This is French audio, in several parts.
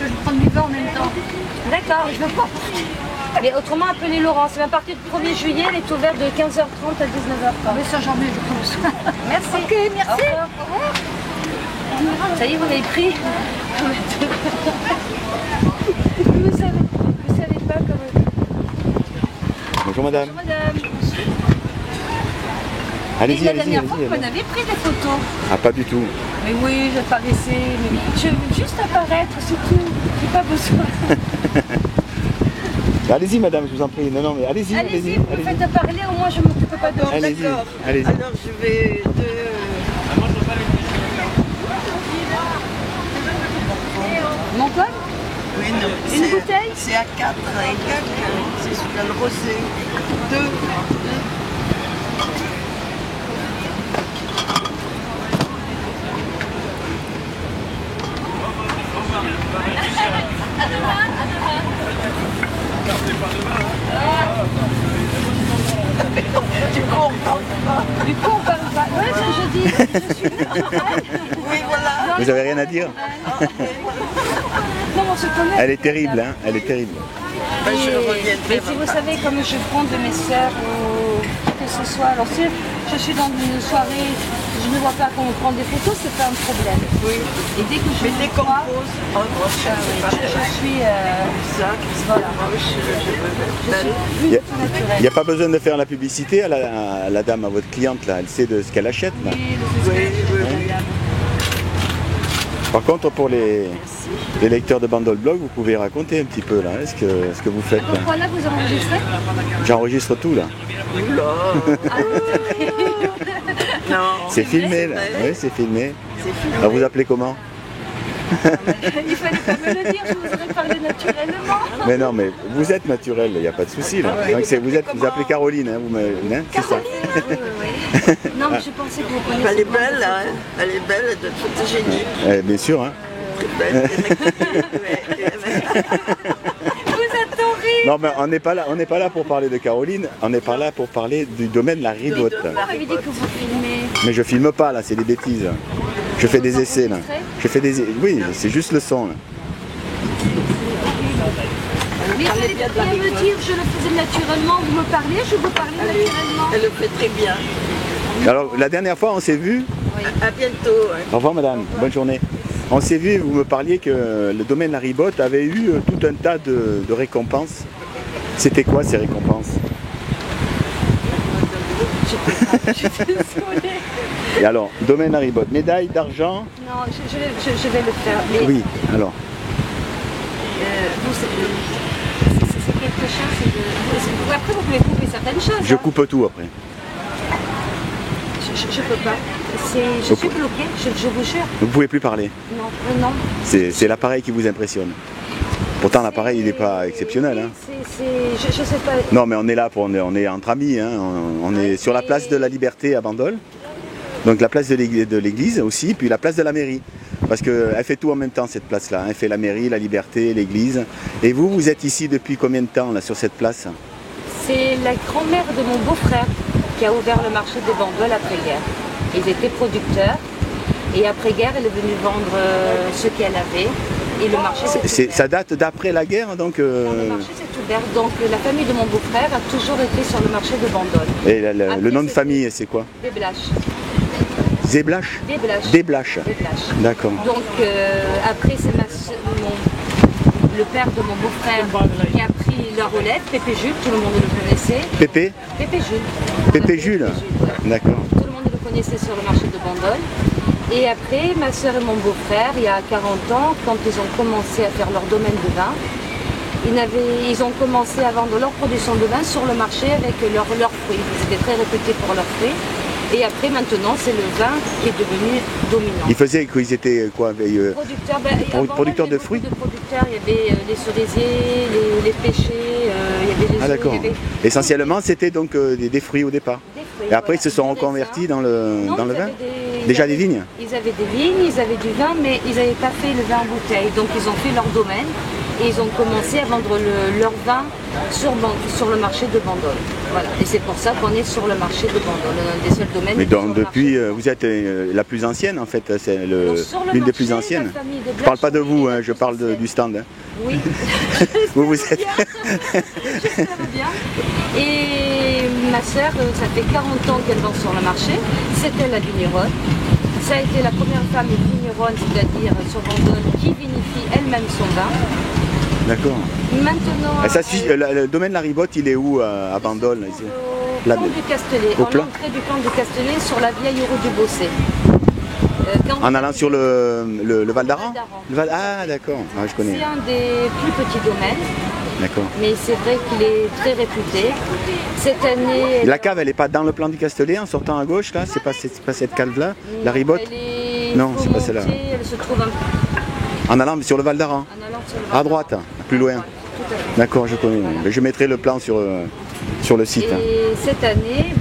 vais prendre du vin en même temps. D'accord, je veux pas. Mais autrement, appelez Laurent. C'est à partir du 1er juillet, elle est ouverte de 15h30 à 19h30. Mais ça, j'en ai, je pense. Merci. Ok, merci. Au revoir. Ça y est, vous l'avez pris. Vous savez pas comment... Bonjour madame. Bonjour madame. Allez-y, La allez-y. dernière fois, vous m'en avez pris des photos. Ah, pas du tout. Mais oui, je paraissais. Mais je veux juste apparaître, c'est tout. J'ai pas besoin. Allez-y madame, je vous en prie. Non, non, mais allez-y, Allez-y, allez-y. vous me faites parler, au moins je ne m'occupe pas de vous. Allez-y, D'accord. allez-y. Alors je vais de... Mon quoi? Oui, non, Une bouteille? C'est à 4 et quelques, c'est celui-là le rosé. 2. Du coup, on parle pas. Ouais, je dis, je suis. Oui, voilà. Vous avez rien à dire? Non, on se connaît. Elle est terrible, hein. Elle est terrible. Ben, je reviendrai. Mais si vous savez, comme je prends de mes sœurs ou que ce soit, alors si je suis dans une soirée, je ne vois pas qu'on me prend des photos, c'est pas un problème. Oui. Et dès que je Mais vous dès qu'on vois, pose, oh, moi, je sais pas. je suis Ça, voilà. moi, je veux belle. Il tout naturel. n'y a pas besoin de faire la publicité à la dame, à votre cliente là. Elle sait de ce qu'elle achète là. Oui, Oui, oui, oui. Par contre, pour les lecteurs de Bandol Blog, vous pouvez raconter un petit peu là, ce que vous faites. Donc voilà, vous enregistrez. J'enregistre tout là. Oula. Non. C'est filmé là. vrai. Oui, c'est filmé. C'est filmé. Alors vous appelez comment? Il fallait pas me le dire, je vous aurais parlé naturellement. Mais non, mais vous êtes naturel, il n'y a pas de souci là. Donc vous appelez Caroline, hein, c'est ça. Non, mais je pensais que vous connaissiez. Elle est belle, hein. Elle est belle, elle doit être photogénique. Bien sûr, hein. Elle est belle. Vous êtes horrible. Non, mais on n'est pas là pour parler de Caroline, on est pas là pour parler du domaine La Ribote. Vous m'avez dit que vous filmez. Mais je filme pas là, c'est des bêtises. Je fais des essais là. Je fais des oui, c'est juste le son là. Mais vous allez bien me dire, je le faisais naturellement, vous me parlez, je vous parlais naturellement. Elle le fait très bien. Alors la dernière fois on s'est vu. À bientôt. Au revoir madame, bonne journée. On s'est vu et vous me parliez que le domaine La Ribote avait eu tout un tas de récompenses. C'était quoi ces récompenses? Je suis désolée. Et alors, domaine La Ribote, médaille d'argent? Non, je vais le faire. Mais Oui, alors. vous, c'est quelque chose de... Après, vous pouvez couper certaines choses. Je hein. coupe tout après. Je peux pas. Je suis bloquée, je vous jure. Vous ne pouvez plus parler. Non, non. C'est l'appareil qui vous impressionne. Pourtant l'appareil il n'est pas exceptionnel. Hein. Je sais pas. Non mais on est là, on est entre amis. Hein. On est sur la place de la Liberté à Bandol. Donc la place de l'église aussi, puis la place de la mairie. Parce qu'elle fait tout en même temps cette place-là. Elle fait la mairie, la Liberté, l'église. Et vous, vous êtes ici depuis combien de temps là sur cette place? C'est la grand-mère de mon beau-frère qui a ouvert le marché des Bandol après-guerre. Ils étaient producteurs et après-guerre, elle est venue vendre ce qu'elle avait et le marché s'est ouvert. Ça date d'après la guerre donc Le marché s'est ouvert, donc la famille de mon beau-frère a toujours été sur le marché de Bandol. Et le nom de famille c'est quoi? Déblache. Zéblache? Déblache. Déblache. Déblache. D'accord. Donc après, c'est le père de mon beau-frère qui a pris la relève, Pépé Jules, tout le monde le connaissait. Pépé? Pépé Jules. Pépé Jules? Ouais. D'accord. Tout le monde le connaissait sur le marché de Bandol. Et après, ma soeur et mon beau-frère, il y a 40 ans, quand ils ont commencé à faire leur domaine de vin, ils ont commencé à vendre leur production de vin sur le marché avec leurs fruits. Ils étaient très réputés pour leurs fruits. Et après, maintenant, c'est le vin qui est devenu dominant. Ils faisaient quoi? Ils étaient quoi? Producteurs, producteurs de fruits? De producteurs, il y avait les cerisiers, les pêchers, il y avait les Ah d'accord. Essentiellement, c'était donc des fruits au départ. des fruits. Et après, voilà. ils se sont reconvertis dans le Non, ils vin? avaient Déjà des vignes? Ils avaient des vignes, ils avaient du vin, mais ils n'avaient pas fait le vin en bouteille. Donc ils ont fait leur domaine et ils ont commencé à vendre leur vin sur le marché de Bandol. Voilà. Et c'est pour ça qu'on est sur le marché de Bandol, l'un des seuls domaines. Mais qui sont donc, sur le depuis, marché. vous êtes la plus ancienne en fait, c'est Sur le l'une des marché, plus anciennes. la famille de Je parle pas de Blache, vous, on est hein, la je plus parle ancienne. du stand. Hein. Oui, Vous j'espère êtes. bien. J'espère bien. Et ma sœur, ça fait 40 ans qu'elle vend sur le marché. C'était la vigneronne. Ça a été la première femme vigneronne, c'est-à-dire sur Bandol, qui vinifie elle-même son vin. D'accord. Maintenant, Et ça, le domaine de la Ribotte, il est où à Bandol ici au La- plan du Castellet, au en plan entrée du plan du Castellet, sur la vieille rue du Bossé. En allant sur le Val d'Aran Val d'Aran. Ah d'accord, ah, je connais. C'est un des plus petits domaines, D'accord. mais c'est vrai qu'il est très réputé. Cette année, La cave, elle n'est pas dans le plan du Castellet en sortant à gauche là? C'est pas cette cave-là? La Ribotte? elle est- Non, faut c'est pas celle-là. monter, elle se trouve En allant sur le Val d'Aran? en allant sur le Val À droite, plus loin. d'Aran. Tout à fait. D'accord, je connais. Mais je mettrai le plan sur le site. Hein. Et cette année,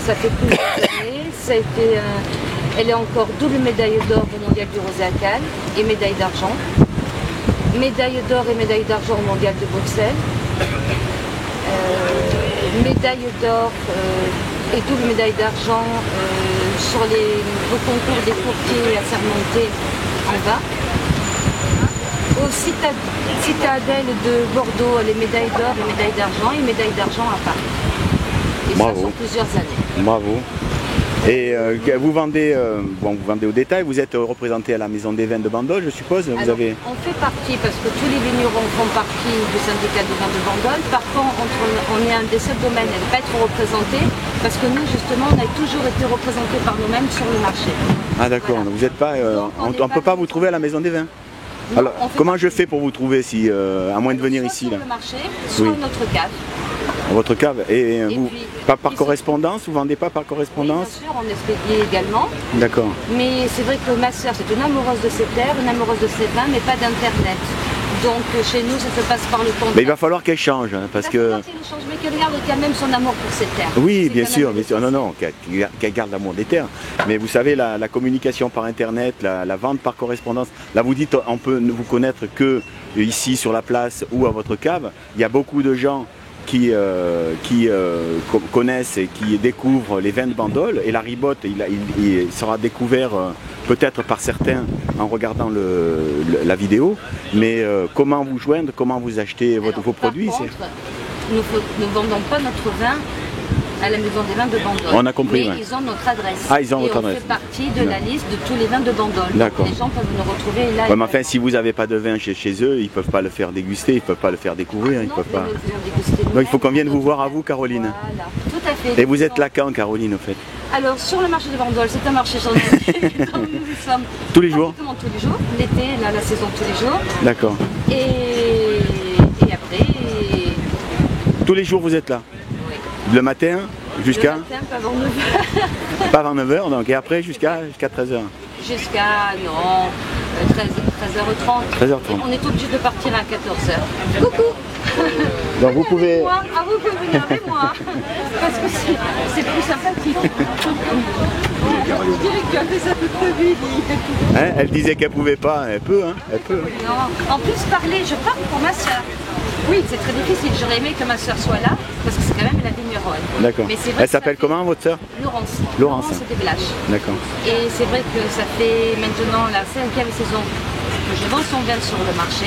ça fait plusieurs années, ça a été, elle est encore double médaille d'or au mondial du Rosé à Cannes et médaille d'argent. Médaille d'or et médaille d'argent au mondial de Bruxelles. Médaille d'or et double médaille d'argent sur au concours des courtiers assermentés en bas. Au Citadelle de Bordeaux, les médailles d'or et médailles d'argent et médaille d'argent à Paris. Et Bravo. ça sur plusieurs années. Bravo. Et vous vendez au détail, vous êtes représenté à la Maison des Vins de Bandol, je suppose. Vous Alors, avez... on fait partie, parce que tous les vignerons font partie du syndicat de vins de Bandol. Par contre, on est un des seuls domaines à ne pas être représenté, parce que nous, justement, on a toujours été représentés par nous-mêmes sur le marché. Ah d'accord, Voilà. vous êtes pas, Donc, on on n'est ne peut pas- pas vous trouver à la Maison des Vins. Non, Alors, on fait comment je fais pour vous trouver si, à moins de venir soit ici sur là, le marché, soit Oui. notre cave. à votre cave? Et vous, puis, pas par ici- correspondance, vous vendez pas par Oui, correspondance? bien sûr, on expédie également. D'accord. Mais c'est vrai que ma sœur, c'est une amoureuse de ses terres, une amoureuse de ses vins, mais pas d'Internet. Donc chez nous, ça se passe par le contact. Mais il va falloir qu'elle change, hein, parce que... Mais qu'elle garde quand même son amour pour ses terres. Oui, C'est bien quand sûr, même bien sûr. Non, non, qu'elle garde l'amour des terres. Mais vous savez, la communication par Internet, la vente par correspondance, là vous dites, on peut ne vous connaître que ici sur la place ou à votre cave. Il y a beaucoup de gens qui connaissent et qui découvrent les vins de Bandol. Et la Ribotte, il sera découvert peut-être par certains en regardant la vidéo. Mais comment vous joindre, comment vous acheter vos produits? Par contre, nous ne vendons pas notre vin à la maison des vins de Bandol. On a compris, Mais ouais. ils ont notre adresse. Ah, ils ont et votre on adresse. fait partie de la liste de tous les vins de Bandol. D'accord. Les gens peuvent nous retrouver là. Ouais, mais enfin, si vous n'avez pas de vin chez eux, ils ne peuvent pas le faire déguster, ils ne peuvent pas le faire découvrir, ils Non, peuvent pas. nous le faisons déguster Donc il faut qu'on vienne nous-mêmes. vous voir à vous, Caroline. Voilà, tout à fait. Et vous êtes là quand, Caroline, au fait? Alors, sur le marché de Bandol, c'est un marché journalier. Donc, nous y sommes Tous les jours? pratiquement tous les jours. L'été, là, la saison tous les jours. D'accord. Et après, Tous les jours, vous êtes là? oui. Le matin jusqu'à? Le matin, pas avant 9h. Pas avant 9h, donc et après jusqu'à 13h. Jusqu'à, non, 13h30. 13h30. Et on est obligé de partir à 14h. Coucou. Donc vous pouvez... Moi, ah, vous pouvez venir avec moi. Parce que c'est plus sympathique. Je dirais que tu as fait ça toute ta vie. Hein, elle disait qu'elle pouvait pas, elle peut, hein, elle peut. Non. En plus, je parle pour ma soeur. Oui, c'est très difficile. J'aurais aimé que ma soeur soit là, parce que c'est quand même la vigneronne. D'accord. Mais c'est vrai Elle que ça s'appelle fait- comment, votre sœur? Laurence. Laurence. C'était Blache. D'accord. Et c'est vrai que ça fait maintenant la 5e saison que je vends son vin sur le marché.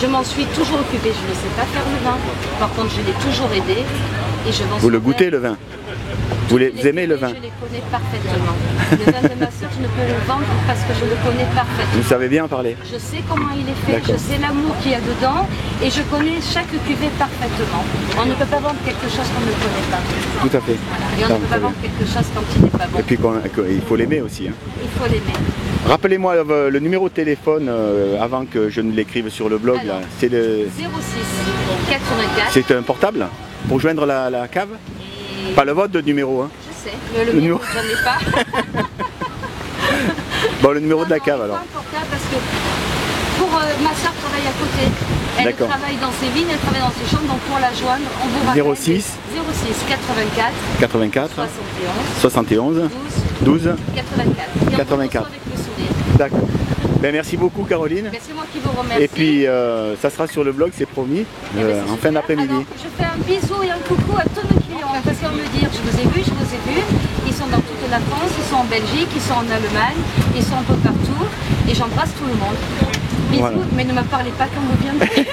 Je m'en suis toujours occupée. Je ne sais pas faire le vin. Par contre, je l'ai toujours aidé. Et je vends Vous son le vin. goûtez, le vin? Vous aimez le vin? Je les connais parfaitement. Le vin de ma soeur, je ne peux le vendre parce que je le connais parfaitement. Vous savez bien en parler? Je sais comment il est fait, D'accord. je sais l'amour qu'il y a dedans et je connais chaque cuvée parfaitement. On ne peut pas vendre quelque chose qu'on ne connaît pas. Tout à fait. Et on Ça, ne peut très pas bien. vendre quelque chose quand il n'est pas bon. Et puis il faut l'aimer aussi. Hein. Il faut l'aimer. Rappelez-moi le numéro de téléphone avant que je ne l'écrive sur le blog. Là. Alors. C'est le... 06 84. C'est un portable pour joindre la cave? Et Pas le vote de numéro, hein? je sais, mais le Le numéro, numéro. je n'en ai pas. Bon, le numéro de la Non, cave non, alors. c'est pas important parce que pour ma soeur travaille à côté. Elle D'accord. travaille dans ses vignes, elle travaille dans ses champs, donc pour la joindre, on vous rappelle 06 84 84 71 71 12 12 84. Et on vous 84. reçoit avec le sourire. D'accord. Ben, merci beaucoup Caroline. Mais c'est moi qui vous remercie. Et puis ça sera sur le blog, c'est promis, Eh ben, c'est en super. fin d'après-midi. Alors, je fais un bisou et un coucou à tous nos clients. Parce qu'on me dit, je vous ai vu, je vous ai vu. Ils sont dans toute la France, ils sont en Belgique, ils sont en Allemagne, ils sont un peu partout. Et j'embrasse tout le monde. Bisous, Voilà. mais ne me parlez pas quand vous viendrez.